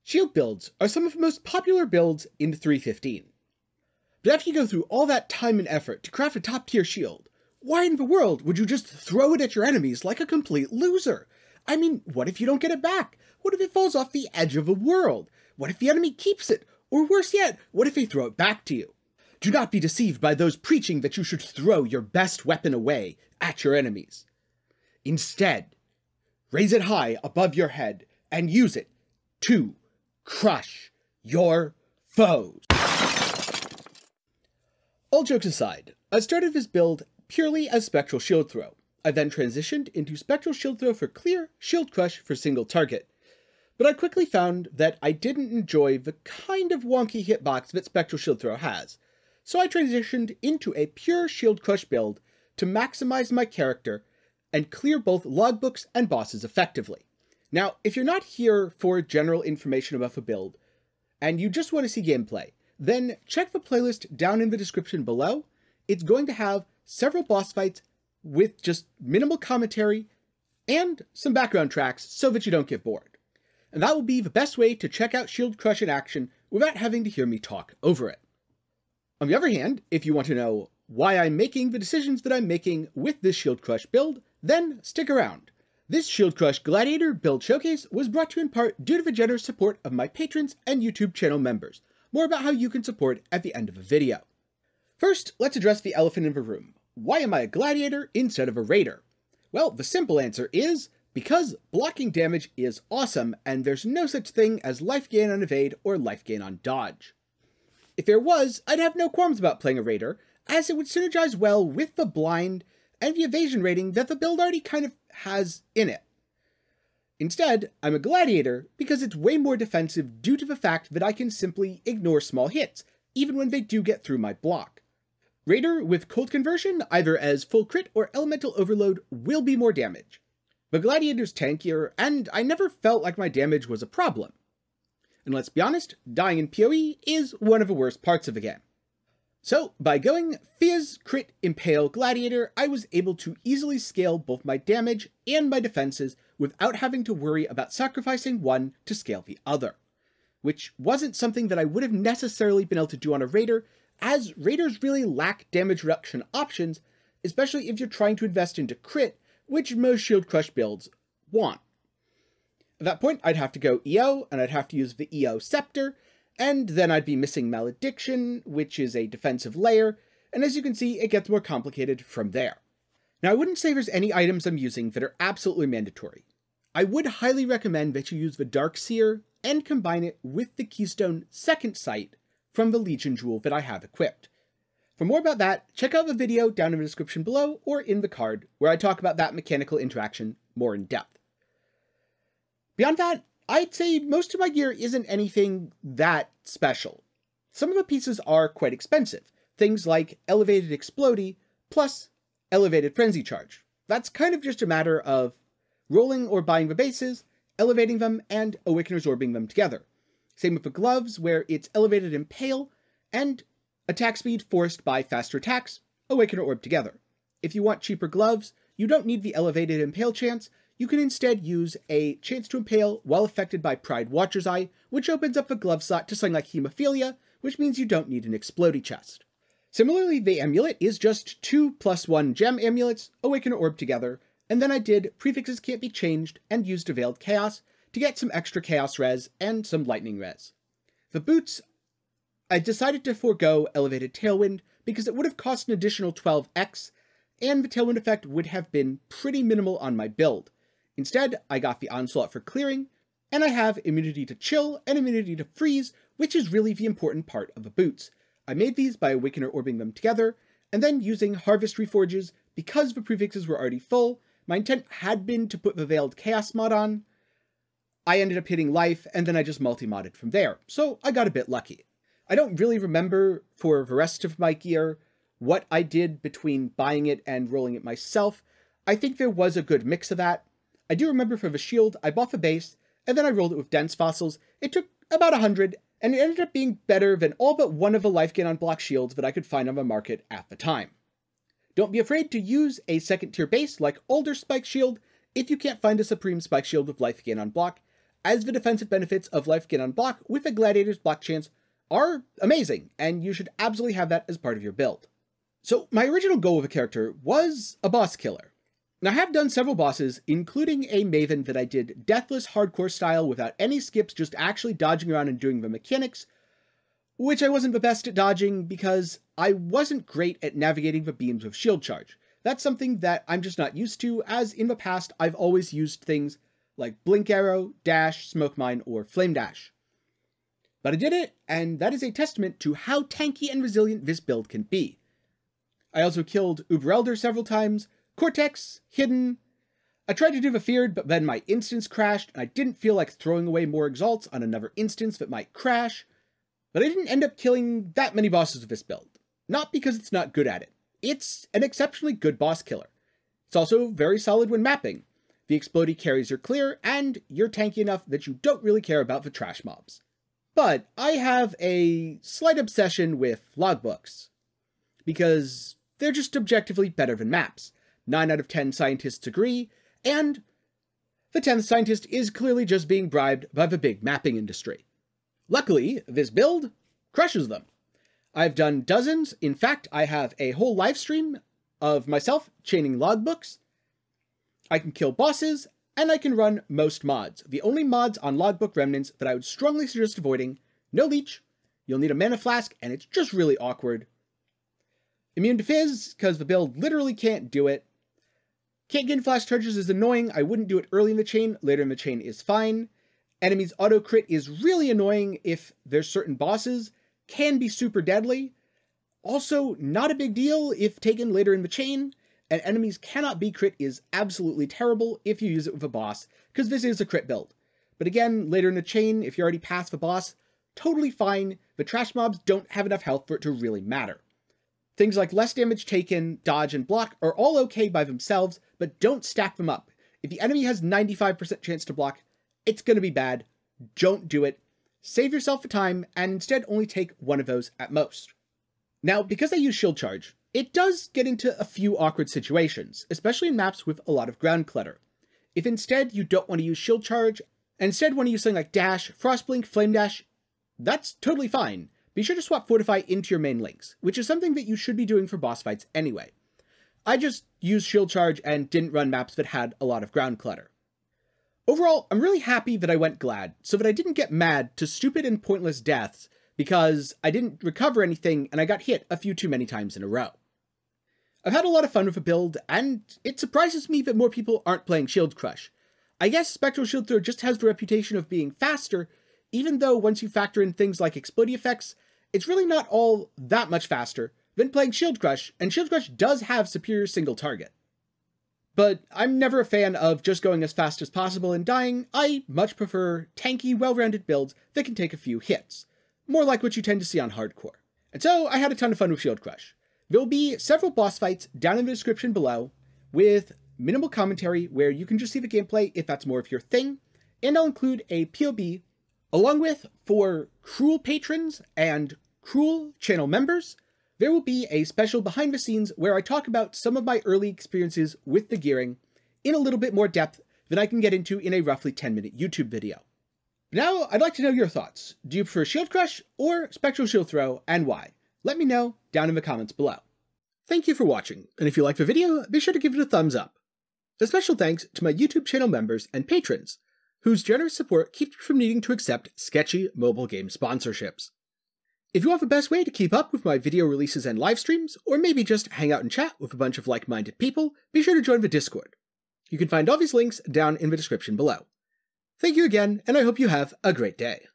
Shield builds are some of the most popular builds in 3.15. But after you go through all that time and effort to craft a top tier shield, why in the world would you just throw it at your enemies like a complete loser? I mean, what if you don't get it back? What if it falls off the edge of a world? What if the enemy keeps it? Or worse yet, what if they throw it back to you? Do not be deceived by those preaching that you should throw your best weapon away at your enemies. Instead, raise it high above your head and use it to crush your foes. All jokes aside, I started this build purely as Spectral Shield Throw. I then transitioned into Spectral Shield Throw for clear, Shield Crush for single target. But I quickly found that I didn't enjoy the kind of wonky hitbox that Spectral Shield Throw has, so I transitioned into a pure Shield Crush build to maximize my character and clear both logbooks and bosses effectively. Now, if you're not here for general information about the build, and you just want to see gameplay, then check the playlist down in the description below. It's going to have several boss fights with just minimal commentary and some background tracks so that you don't get bored. And that will be the best way to check out Shield Crush in action without having to hear me talk over it. On the other hand, if you want to know why I'm making the decisions that I'm making with this Shield Crush build, then stick around. This Shield Crush Gladiator build showcase was brought to you in part due to the generous support of my patrons and YouTube channel members. More about how you can support at the end of the video. First, let's address the elephant in the room. Why am I a Gladiator instead of a Raider? Well, the simple answer is because blocking damage is awesome and there's no such thing as life gain on evade or life gain on dodge. If there was, I'd have no qualms about playing a Raider, as it would synergize well with the blind and the evasion rating that the build already kind of has in it. Instead, I'm a Gladiator because it's way more defensive due to the fact that I can simply ignore small hits, even when they do get through my block. Raider with cold conversion, either as full crit or elemental overload, will be more damage. But Gladiator's tankier, and I never felt like my damage was a problem. And let's be honest, dying in PoE is one of the worst parts of the game. So, by going Fizz, Crit, Impale, Gladiator, I was able to easily scale both my damage and my defenses without having to worry about sacrificing one to scale the other. Which wasn't something that I would have necessarily been able to do on a Raider, as Raiders really lack damage reduction options, especially if you're trying to invest into Crit, which most Shield Crush builds want. At that point, I'd have to go EO, and I'd have to use the EO Scepter, and then I'd be missing Malediction, which is a defensive layer, and as you can see, it gets more complicated from there. Now, I wouldn't say there's any items I'm using that are absolutely mandatory. I would highly recommend that you use the Dark Seer and combine it with the Keystone Second Sight from the Legion Jewel that I have equipped. For more about that, check out the video down in the description below or in the card, where I talk about that mechanical interaction more in depth. Beyond that, I'd say most of my gear isn't anything that special. Some of the pieces are quite expensive, things like Elevated Explodey plus Elevated Frenzy Charge. That's kind of just a matter of rolling or buying the bases, elevating them, and Awakener's Orbing them together. Same with the gloves, where it's Elevated Impale, and attack speed forced by faster attacks, Awakener Orb together. If you want cheaper gloves, you don't need the Elevated Impale chance. You can instead use a chance to impale while affected by Pride Watcher's Eye, which opens up a glove slot to something like Hemophilia, which means you don't need an Explodey chest. Similarly, the amulet is just 2+1 gem amulets, Awakener Orb together, and then I did Prefixes Can't Be Changed and used a Veiled Chaos to get some extra Chaos res and some Lightning res. The boots, I decided to forego Elevated Tailwind because it would have cost an additional 12x, and the Tailwind effect would have been pretty minimal on my build. Instead, I got the Onslaught for clearing, and I have immunity to chill and immunity to freeze, which is really the important part of the boots. I made these by Awakener Orbing them together, and then using Harvest Reforges because the prefixes were already full. My intent had been to put the Veiled Chaos mod on. I ended up hitting life, and then I just multi-modded from there, so I got a bit lucky. I don't really remember for the rest of my gear what I did between buying it and rolling it myself. I think there was a good mix of that. I do remember for the shield, I bought the base, and then I rolled it with dense fossils. It took about 100, and it ended up being better than all but one of the life gain on block shields that I could find on the market at the time. Don't be afraid to use a second tier base like Alder Spike Shield if you can't find a Supreme Spike Shield with life gain on block, as the defensive benefits of Life Gain on Block with a Gladiator's block chance are amazing, and you should absolutely have that as part of your build. So my original goal with a character was a boss killer. Now I have done several bosses, including a Maven that I did deathless hardcore style without any skips, just actually dodging around and doing the mechanics, which I wasn't the best at dodging because I wasn't great at navigating the beams with shield charge. That's something that I'm just not used to, as in the past I've always used things like Blink Arrow, Dash, Smoke Mine, or Flame Dash. But I did it, and that is a testament to how tanky and resilient this build can be. I also killed Uber Elder several times, Cortex, Hidden. I tried to do the Feared, but then my instance crashed, and I didn't feel like throwing away more exalts on another instance that might crash. But I didn't end up killing that many bosses with this build. Not because it's not good at it. It's an exceptionally good boss killer. It's also very solid when mapping. The Explodey carries your clear, and you're tanky enough that you don't really care about the trash mobs. But I have a slight obsession with logbooks, because they're just objectively better than maps. 9 out of 10 scientists agree, and the 10th scientist is clearly just being bribed by the big mapping industry. Luckily, this build crushes them. I've done dozens. In fact, I have a whole live stream of myself chaining logbooks. I can kill bosses, and I can run most mods. The only mods on logbook remnants that I would strongly suggest avoiding: no leech, you'll need a mana flask, and it's just really awkward. Immune to Fizz, because the build literally can't do it. Can't gain flash charges is annoying. I wouldn't do it early in the chain. Later in the chain is fine. Enemies auto crit is really annoying if there's certain bosses. Can be super deadly. Also, not a big deal if taken later in the chain. And enemies cannot be crit is absolutely terrible if you use it with a boss, because this is a crit build. But again, later in the chain, if you're already past the boss, totally fine. The trash mobs don't have enough health for it to really matter. Things like less damage taken, dodge, and block are all okay by themselves, but don't stack them up. If the enemy has 95% chance to block, it's going to be bad. Don't do it. Save yourself the time, and instead only take one of those at most. Now, because I use shield charge, it does get into a few awkward situations, especially in maps with a lot of ground clutter. If instead you don't want to use shield charge, and instead want to use something like Dash, Frostblink, Flame Dash, that's totally fine. Be sure to swap Fortify into your main links, which is something that you should be doing for boss fights anyway. I just used shield charge and didn't run maps that had a lot of ground clutter. Overall, I'm really happy that I went Glad, so that I didn't get mad to stupid and pointless deaths because I didn't recover anything and I got hit a few too many times in a row. I've had a lot of fun with the build, and it surprises me that more people aren't playing Shield Crush. I guess Spectral Shield Throw just has the reputation of being faster, even though once you factor in things like Explodey effects, it's really not all that much faster than playing Shield Crush, and Shield Crush does have superior single target. But I'm never a fan of just going as fast as possible and dying. I much prefer tanky, well-rounded builds that can take a few hits, more like what you tend to see on hardcore. And so I had a ton of fun with Shield Crush. There will be several boss fights down in the description below with minimal commentary where you can just see the gameplay if that's more of your thing, and I'll include a POV along with, for Cruel patrons and Cruel channel members, there will be a special behind the scenes where I talk about some of my early experiences with the gearing in a little bit more depth than I can get into in a roughly 10-minute YouTube video. Now, I'd like to know your thoughts. Do you prefer Shield Crush or Spectral Shield Throw, and why? Let me know down in the comments below. Thank you for watching, and if you liked the video, be sure to give it a thumbs up. A special thanks to my YouTube channel members and patrons, whose generous support keeps me from needing to accept sketchy mobile game sponsorships. If you want the best way to keep up with my video releases and live streams, or maybe just hang out and chat with a bunch of like-minded people, be sure to join the Discord. You can find all these links down in the description below. Thank you again, and I hope you have a great day.